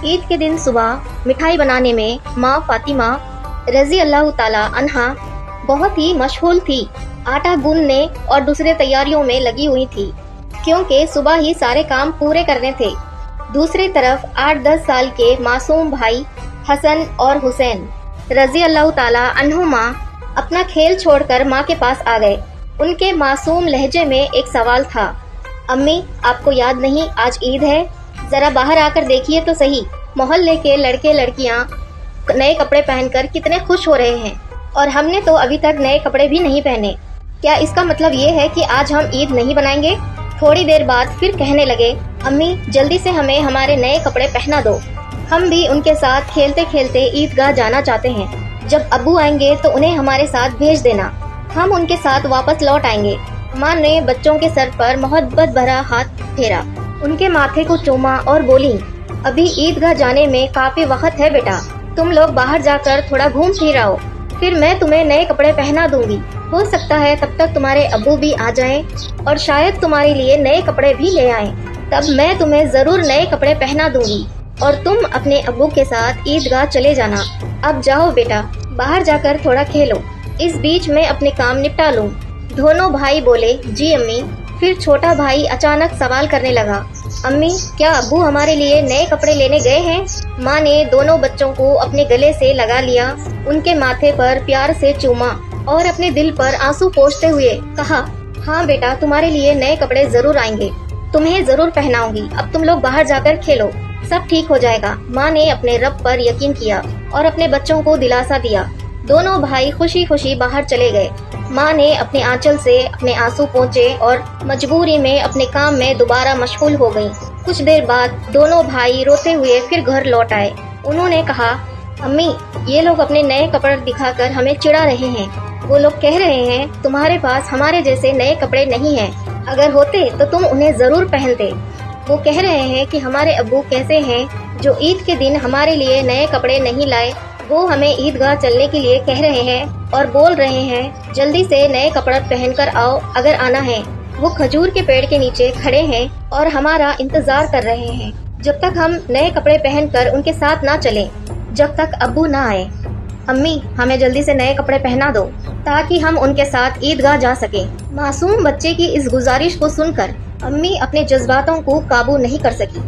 عید کے دن صبح مٹھائی بنانے میں ماں فاطمہ رضی اللہ تعالی عنہا بہت ہی مشغول تھی۔ آٹا گوندنے اور دوسرے تیاریوں میں لگی ہوئی تھی کیونکہ صبح ہی سارے کام پورے کرنے تھے۔ دوسری طرف 8-10 سال کے معصوم بھائی حسن اور حسین رضی اللہ تعالی عنہما اپنا کھیل چھوڑ کر ماں کے پاس آ گئے۔ ان کے معصوم لہجے میں ایک سوال تھا، امی آپ کو یاد نہیں آج عید ہے؟ ذرا باہر آ کر دیکھیے تو صحیح، محلے کے لڑکے لڑکیاں نئے کپڑے پہن کر کتنے خوش ہو رہے ہیں اور ہم نے تو ابھی تک نئے کپڑے بھی نہیں پہنے۔ کیا اس کا مطلب یہ ہے کہ آج ہم عید نہیں منائیں گے؟ تھوڑی دیر بعد پھر کہنے لگے، امی جلدی سے ہمیں ہمارے نئے کپڑے پہنا دو، ہم بھی ان کے ساتھ کھیلتے کھیلتے عیدگاہ جانا چاہتے ہیں۔ جب ابو آئیں گے تو انہیں ہمارے ساتھ بھیج دینا، ہم ان کے ساتھ واپس لوٹ آئیں گے۔ ماں نے بچوں کے سر پر محبت بھرا ہاتھ پھیرا، ان کے ماتھے کو چوما اور بولی، ابھی عیدگاہ جانے میں کافی وقت ہے بیٹا، تم لوگ باہر جا کر تھوڑا گھوم پھر آؤ، پھر میں تمہیں نئے کپڑے پہنا دوں گی۔ ہو سکتا ہے تب تک تمہارے ابو بھی آ جائیں اور شاید تمہارے لیے نئے کپڑے بھی لے آئیں، تب میں تمہیں ضرور نئے کپڑے پہنا دوں گی اور تم اپنے ابو کے ساتھ عیدگاہ چلے جانا۔ اب جاؤ بیٹا، باہر جا کر تھوڑا کھیلو، اس بیچ میں اپنے کام نپٹا لوں۔ دونوں بھائی بولے، جی امی۔ پھر چھوٹا بھائی اچانک سوال کرنے لگا، امی کیا ابو ہمارے لیے نئے کپڑے لینے گئے ہیں؟ ماں نے دونوں بچوں کو اپنے گلے سے لگا لیا، ان کے ماتھے پر پیار سے چوما اور اپنے دل پر آنسو پوچھتے ہوئے کہا، ہاں بیٹا تمہارے لیے نئے کپڑے ضرور آئیں گے، تمہیں ضرور پہناؤں گی، اب تم لوگ باہر جا کر کھیلو، سب ٹھیک ہو جائے گا۔ ماں نے اپنے رب پر یقین کیا اور اپنے بچوں کو دلاسا دیا۔ دونوں بھائی خوشی خوشی باہر چلے گئے۔ ماں نے اپنے آنچل سے اپنے آنسو پونچھے اور مجبوری میں اپنے کام میں دوبارہ مشغول ہو گئیں۔ کچھ دیر بعد دونوں بھائی روتے ہوئے پھر گھر لوٹ آئے۔ انہوں نے کہا، امی یہ لوگ اپنے نئے کپڑے دکھا کر ہمیں چڑھا رہے ہیں، وہ لوگ کہہ رہے ہیں تمہارے پاس ہمارے جیسے نئے کپڑے نہیں ہیں، اگر ہوتے تو تم انہیں ضرور پہنتے۔ وہ کہہ رہے ہیں کہ ہمارے ابو کیسے ہیں جو عید کے دن ہمارے لیے نئے کپڑے نہیں لائے، وہ ہمیں عیدگاہ چلنے کے لیے کہہ رہے ہیں اور بول رہے ہیں جلدی سے نئے کپڑے پہن کر آؤ اگر آنا ہے۔ وہ کھجور کے پیڑ کے نیچے کھڑے ہیں اور ہمارا انتظار کر رہے ہیں جب تک ہم نئے کپڑے پہن کر ان کے ساتھ نہ چلیں، جب تک ابو نہ آئے۔ امی ہمیں جلدی سے نئے کپڑے پہنا دو تاکہ ہم ان کے ساتھ عیدگاہ جا سکیں۔ معصوم بچے کی اس گزارش کو سن کر امی اپنے جذباتوں کو قابو نہیں کر سکی۔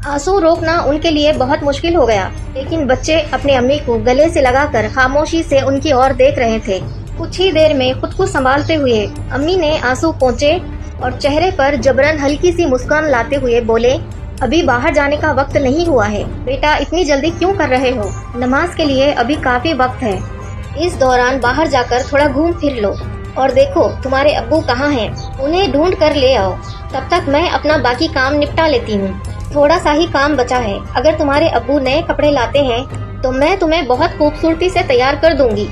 آنسو روکنا ان کے لیے بہت مشکل ہو گیا، لیکن بچے اپنے امی کو گلے سے لگا کر خاموشی سے ان کی اور دیکھ رہے تھے۔ کچھ ہی دیر میں خود کو سنبھالتے ہوئے امی نے آنسو پونچھے اور چہرے پر جبرن ہلکی سی مسکان لاتے ہوئے بولے، ابھی باہر جانے کا وقت نہیں ہوا ہے بیٹا، اتنی جلدی کیوں کر رہے ہو؟ نماز کے لیے ابھی کافی وقت ہے، اس دوران باہر جا کر تھوڑا گھوم پھر لو اور دیکھو تمہارے ابو کہاں ہیں، انہیں ڈھونڈ کر لے آؤ، تب تک میں اپنا باقی کام نپٹا لیتی ہوں۔ تھوڑا سا ہی کام بچا ہے، اگر تمہارے ابو نئے کپڑے لاتے ہیں تو میں تمہیں بہت خوبصورتی سے تیار کر دوں گی،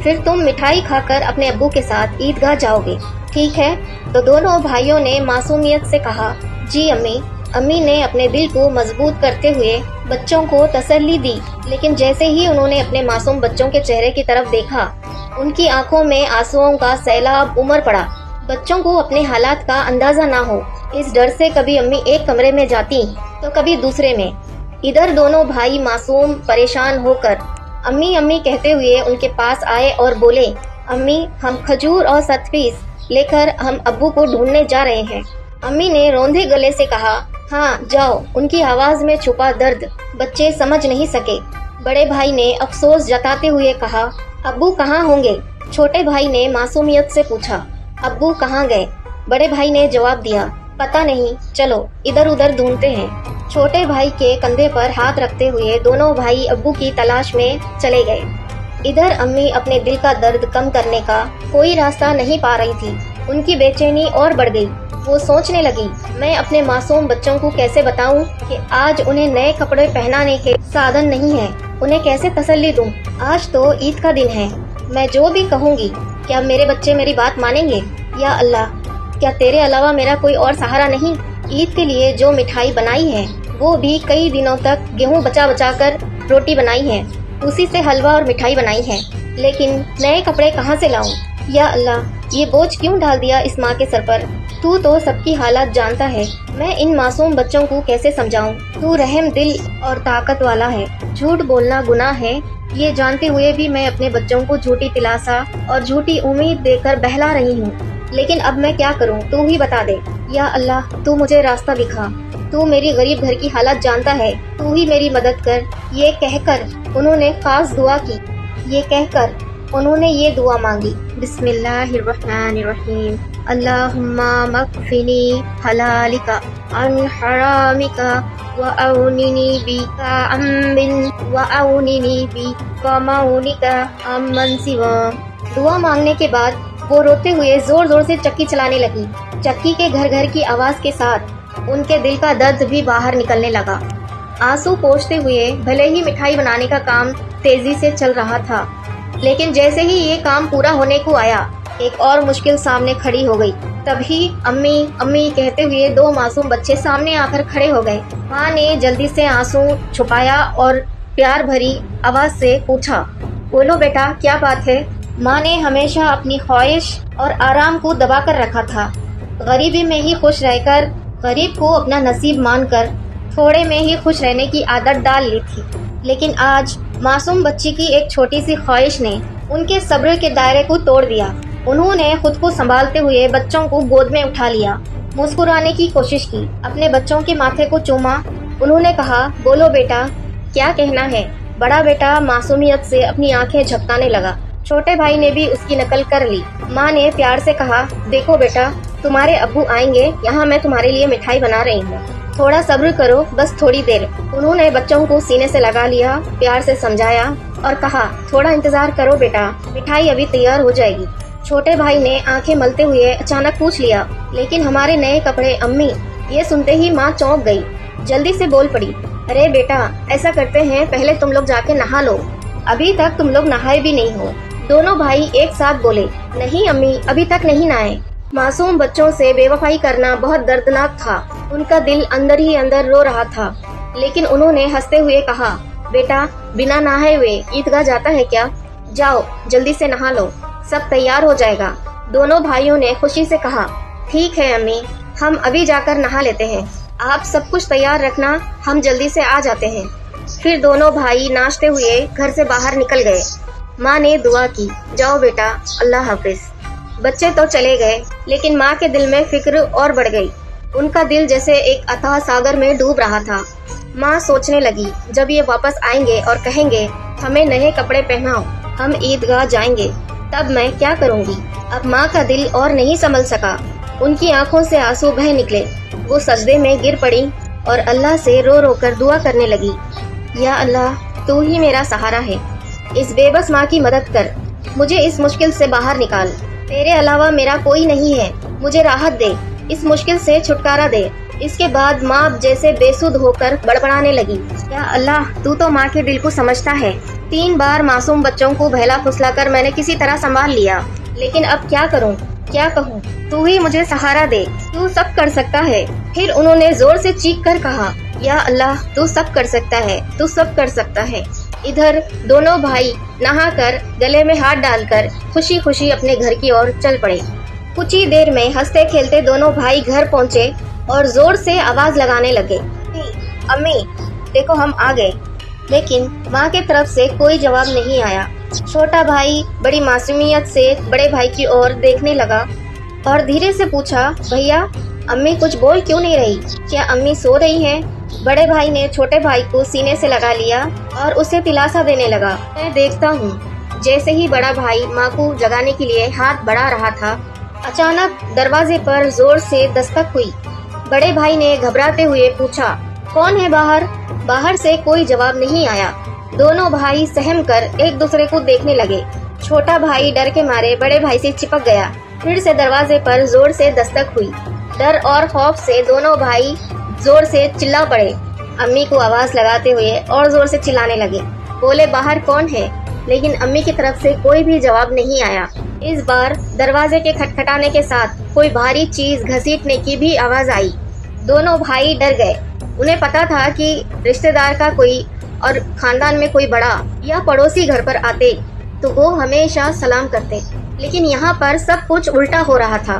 پھر تم مٹھائی کھا کر اپنے ابو کے ساتھ عیدگاہ جاؤ گے، ٹھیک ہے؟ تو دونوں بھائیوں نے معصومیت سے کہا، جی امی۔ امی نے اپنے دل کو مضبوط کرتے ہوئے بچوں کو تسلی دی، لیکن جیسے ہی انہوں نے اپنے معصوم بچوں کے چہرے کی طرف دیکھا، ان کی آنکھوں میں آنسوؤں کا سیلاب امڑ پڑا۔ بچوں کو اپنے حالات کا اندازہ نہ ہو، اس ڈر سے کبھی امی ایک کمرے میں جاتی تو کبھی دوسرے میں۔ ادھر دونوں بھائی معصوم پریشان ہو کر امی امی کہتے ہوئے ان کے پاس آئے اور بولے، امی ہم کھجور اور ستپیس لے کر ہم ابو کو ڈھونڈنے جا رہے ہیں۔ امی نے روندے گلے سے کہا، ہاں جاؤ۔ ان کی آواز میں چھپا درد بچے سمجھ نہیں سکے۔ بڑے بھائی نے افسوس جتاتے ہوئے کہا، ابو کہاں ہوں گے؟ چھوٹے بھائی نے معصومیت سے پوچھا، ابو کہاں گئے؟ بڑے بھائی نے جواب دیا، پتہ نہیں، چلو ادھر ادھر ڈھونڈتے ہیں۔ چھوٹے بھائی کے کندھے پر ہاتھ رکھتے ہوئے دونوں بھائی ابو کی تلاش میں چلے گئے۔ ادھر امی اپنے دل کا درد کم کرنے کا کوئی راستہ نہیں پا رہی تھی، ان کی بے چینی اور بڑھ گئی۔ وہ سوچنے لگی، میں اپنے معصوم بچوں کو کیسے بتاؤں کہ آج انہیں نئے کپڑے پہنانے کے سادن نہیں ہے، انہیں کیسے تسلی دوں؟ آج تو عید کا دن ہے، میں جو بھی کہوں گی کیا میرے بچے میری بات مانیں گے؟ یا اللہ، کیا تیرے علاوہ میرا کوئی اور سہارا نہیں؟ عید کے لیے جو مٹھائی بنائی ہے وہ بھی کئی دنوں تک گیہوں بچا بچا کر روٹی بنائی ہے، اسی سے حلوہ اور مٹھائی بنائی ہے، لیکن نئے کپڑے کہاں سے لاؤں؟ یا اللہ، یہ بوجھ کیوں ڈال دیا اس ماں کے سر پر؟ تو سب کی حالات جانتا ہے، میں ان معصوم بچوں کو کیسے سمجھاؤں؟ تو رحم دل اور طاقت والا ہے، جھوٹ بولنا گناہ ہے، یہ جانتے ہوئے بھی میں اپنے بچوں کو جھوٹی دلاسا اور جھوٹی امید دے کر بہلا رہی ہوں، لیکن اب میں کیا کروں؟ تو ہی بتا دے یا اللہ، تو مجھے راستہ دکھا، تو میری غریب گھر کی حالت جانتا ہے، تو ہی میری مدد کر۔ یہ کہہ کر انہوں نے خاص دعا کی، یہ دعا مانگی، بسم اللہ الرحمن الرحیم، اللہم مکفنی حلالک عن حرامک وَأَوْنِنِي بِكَ وَمَعُونِكَ عَمَّنْ سِوَاكَ۔ دعا مانگنے کے بعد وہ روتے ہوئے زور زور سے چکی چلانے لگی۔ چکی کے گھر گھر کی آواز کے ساتھ ان کے دل کا درد بھی باہر نکلنے لگا۔ آنسو پوچھتے ہوئے بھلے ہی مٹھائی بنانے کا کام تیزی سے چل رہا تھا، لیکن جیسے ہی یہ کام پورا ہونے کو آیا، ایک اور مشکل سامنے کھڑی ہو گئی۔ تبھی امی امی کہتے ہوئے دو معصوم بچے سامنے آ کر کھڑے ہو گئے۔ ماں نے جلدی سے آنسو چھپایا اور پیار بھری آواز سے پوچھا، بولو بیٹا، کیا بات ہے؟ ماں نے ہمیشہ اپنی خواہش اور آرام کو دبا کر رکھا تھا، غریبی میں ہی خوش رہ کر، غریب کو اپنا نصیب مان کر تھوڑے میں ہی خوش رہنے کی عادت ڈال لی تھی، لیکن آج معصوم بچی کی ایک چھوٹی سی خواہش نے ان کے صبر کے دائرے کو توڑ دیا۔ انہوں نے خود کو سنبھالتے ہوئے بچوں کو گود میں اٹھا لیا، مسکرانے کی کوشش کی، اپنے بچوں کے ماتھے کو چوما۔ انہوں نے کہا، بولو بیٹا، کیا کہنا ہے؟ بڑا بیٹا معصومیت سے اپنی آنکھیں جھپکانے لگا۔ چھوٹے بھائی نے بھی اس کی نقل کر لی۔ ماں نے پیار سے کہا، دیکھو بیٹا، تمہارے ابو آئیں گے، یہاں میں تمہارے لیے مٹھائی بنا رہی ہوں، تھوڑا صبر کرو، بس تھوڑی دیر۔ انہوں نے بچوں کو سینے سے لگا لیا، پیار سے سمجھایا اور کہا، تھوڑا انتظار کرو بیٹا، مٹھائی ابھی تیار ہو جائے گی۔ چھوٹے بھائی نے آنکھیں ملتے ہوئے اچانک پوچھ لیا، لیکن ہمارے نئے کپڑے امی؟ یہ سنتے ہی ماں چونک گئی، جلدی سے بول پڑی، ارے بیٹا، ایسا کرتے ہیں، پہلے تم لوگ جا کے نہا لو، ابھی تک تم لوگ نہائے بھی نہیں ہو۔ دونوں بھائی ایک ساتھ بولے، نہیں امی، ابھی تک نہیں نہائے۔ معصوم بچوں سے بے وفائی کرنا بہت دردناک تھا، ان کا دل اندر ہی اندر رو رہا تھا، لیکن انہوں نے ہنستے ہوئے کہا، بیٹا، بنا نہائے ہوئے عیدگاہ جاتا ہے کیا؟ جاؤ جلدی سے نہا لو، سب تیار ہو جائے گا۔ دونوں بھائیوں نے خوشی سے کہا، ٹھیک ہے امی، ہم ابھی جا کر نہا لیتے ہیں، آپ سب کچھ تیار رکھنا، ہم جلدی سے آ جاتے ہیں۔ پھر دونوں بھائی ناچتے ہوئے گھر سے باہر نکل گئے۔ ماں نے دعا کی، جاؤ بیٹا، اللہ حافظ۔ بچے تو چلے گئے، لیکن ماں کے دل میں فکر اور بڑھ گئی، ان کا دل جیسے ایک اتھاہ ساگر میں ڈوب رہا تھا۔ ماں سوچنے لگی، جب یہ واپس آئیں گے اور کہیں گے، ہمیں نئے کپڑے پہناؤ، ہم عیدگاہ جائیں گے، تب میں کیا کروں گی؟ اب ماں کا دل اور نہیں سنبھل سکا، ان کی آنکھوں سے آنسو بہہ نکلے، وہ سجدے میں گر پڑی اور اللہ سے رو رو کر دعا کرنے لگی، یا اللہ، تو ہی میرا سہارا ہے، اس بے بس ماں کی مدد کر، مجھے اس مشکل سے باہر نکال، تیرے علاوہ میرا کوئی نہیں ہے، مجھے راحت دے، اس مشکل سے چھٹکارا دے۔ اس کے بعد ماں جیسے بے سدھ ہو کر بڑبڑانے لگی، یا اللہ، تو ماں کے دل کو سمجھتا ہے، 3 بار معصوم بچوں کو بہلا پھسلا کر میں نے کسی طرح سنبھال لیا، لیکن اب کیا کروں، کیا کہوں؟ تو ہی مجھے سہارا دے، تو سب کر سکتا ہے۔ پھر انہوں نے زور سے چیخ کر کہا، یا اللہ، تو سب کر سکتا ہے، تو سب کر سکتا ہے۔ ادھر دونوں بھائی نہا کر گلے میں ہاتھ ڈال کر خوشی خوشی اپنے گھر کی اور چل پڑے۔ کچھ ہی دیر میں ہنستے کھیلتے دونوں بھائی گھر پہنچے اور زور سے آواز لگانے لگے، امی، دیکھو ہم آ گئے، لیکن ماں کی طرف سے کوئی جواب نہیں آیا۔ چھوٹا بھائی بڑی معصومیت سے بڑے بھائی کی اور دیکھنے لگا اور دھیرے سے پوچھا، بھیا، امی کچھ بول کیوں نہیں رہی؟ کیا امی سو رہی ہیں؟ بڑے بھائی نے چھوٹے بھائی کو سینے سے لگا لیا اور اسے دلاسا دینے لگا، میں دیکھتا ہوں۔ جیسے ہی بڑا بھائی ماں کو جگانے کے لیے ہاتھ بڑھا رہا تھا، اچانک دروازے پر زور سے دستک ہوئی۔ بڑے بھائی نے گھبراتے ہوئے پوچھا، کون ہے باہر؟ باہر سے کوئی جواب نہیں آیا۔ دونوں بھائی سہم کر ایک دوسرے کو دیکھنے لگے۔ چھوٹا بھائی ڈر کے مارے بڑے بھائی سے چپک گیا۔ پھر سے دروازے پر زور سے دستک ہوئی۔ ڈر اور خوف سے دونوں بھائی زور سے چلا پڑے۔ امی کو آواز لگاتے ہوئے اور زور سے چلانے لگے، بولے، باہر کون ہے؟ لیکن امی کی طرف سے کوئی بھی جواب نہیں آیا۔ اس بار دروازے کے کھٹکھٹانے کے ساتھ کوئی بھاری چیز گھسیٹنے کی بھی آواز آئی۔ دونوں بھائی ڈر گئے۔ انہیں پتا تھا کہ رشتہ دار کا کوئی اور خاندان میں کوئی بڑا یا پڑوسی گھر پر آتے تو وہ ہمیشہ سلام کرتے، لیکن یہاں پر سب کچھ الٹا ہو رہا تھا۔